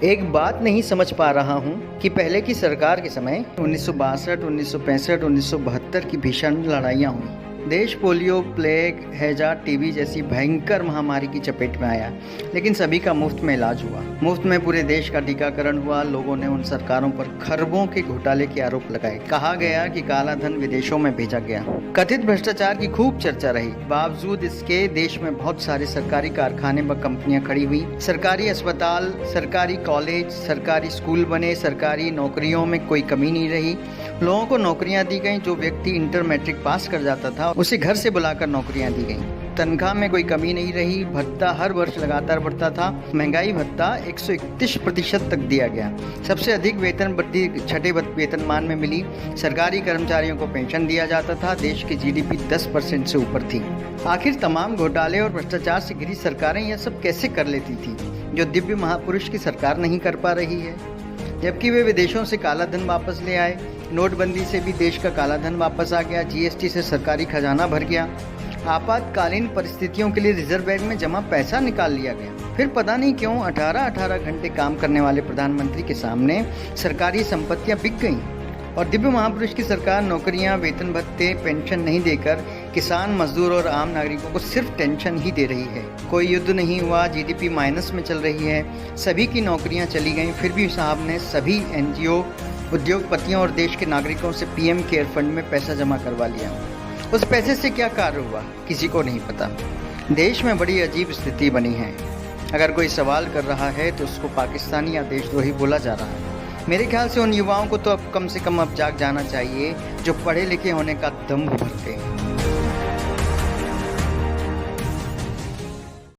एक बात नहीं समझ पा रहा हूँ कि पहले की सरकार के समय 1962, 1965, 1972 की भीषण लड़ाइयाँ हुई। देश पोलियो, प्लेग, हैजा, टीबी जैसी भयंकर महामारी की चपेट में आया, लेकिन सभी का मुफ्त में इलाज हुआ। मुफ्त में पूरे देश का टीकाकरण हुआ। लोगों ने उन सरकारों पर खरबों के घोटाले के आरोप लगाए। कहा गया कि काला धन विदेशों में भेजा गया। कथित भ्रष्टाचार की खूब चर्चा रही। बावजूद इसके देश में बहुत सारे सरकारी कारखाने व कंपनियां खड़ी हुई। सरकारी अस्पताल, सरकारी कॉलेज, सरकारी स्कूल बने। सरकारी नौकरियों में कोई कमी नहीं रही। लोगों को नौकरियां दी गई। जो व्यक्ति इंटर मैट्रिक पास कर जाता था उसे घर से बुलाकर नौकरियां दी गई। तनख्वाह में कोई कमी नहीं रही। भत्ता हर वर्ष लगातार बढ़ता था। महंगाई भत्ता 131% तक दिया गया। सबसे अधिक वेतन वृद्धि छठे वेतनमान में मिली। सरकारी कर्मचारियों को पेंशन दिया जाता था। देश की जीडीपी 10% से ऊपर थी। आखिर तमाम घोटाले और भ्रष्टाचार से घिरी सरकारें यह सब कैसे कर लेती थी, जो दिव्य महापुरुष की सरकार नहीं कर पा रही है? जबकि वे विदेशों से काला धन वापस ले आए। नोटबंदी से भी देश का काला धन वापस आ गया। जीएसटी से सरकारी खजाना भर गया। आपातकालीन परिस्थितियों के लिए रिजर्व बैंक में जमा पैसा निकाल लिया गया। फिर पता नहीं क्यों 18-18 घंटे काम करने वाले प्रधानमंत्री के सामने सरकारी संपत्तियां बिक गईं और दिव्य महापुरुष की सरकार नौकरियां, वेतन भत्ते, पेंशन नहीं देकर किसान, मजदूर और आम नागरिकों को सिर्फ टेंशन ही दे रही है। कोई युद्ध नहीं हुआ। जीडीपी माइनस में चल रही है। सभी की नौकरियां चली गईं। फिर भी साहब ने सभी एनजीओ, उद्योगपतियों और देश के नागरिकों से पीएम केयर फंड में पैसा जमा करवा लिया। उस पैसे से क्या कार्य हुआ, किसी को नहीं पता। देश में बड़ी अजीब स्थिति बनी है। अगर कोई सवाल कर रहा है तो उसको पाकिस्तानी या देशद्रोही बोला जा रहा है। मेरे ख्याल से उन युवाओं को तो अब कम से कम अब जाग जाना चाहिए जो पढ़े लिखे होने का दम्भ भरते हैं।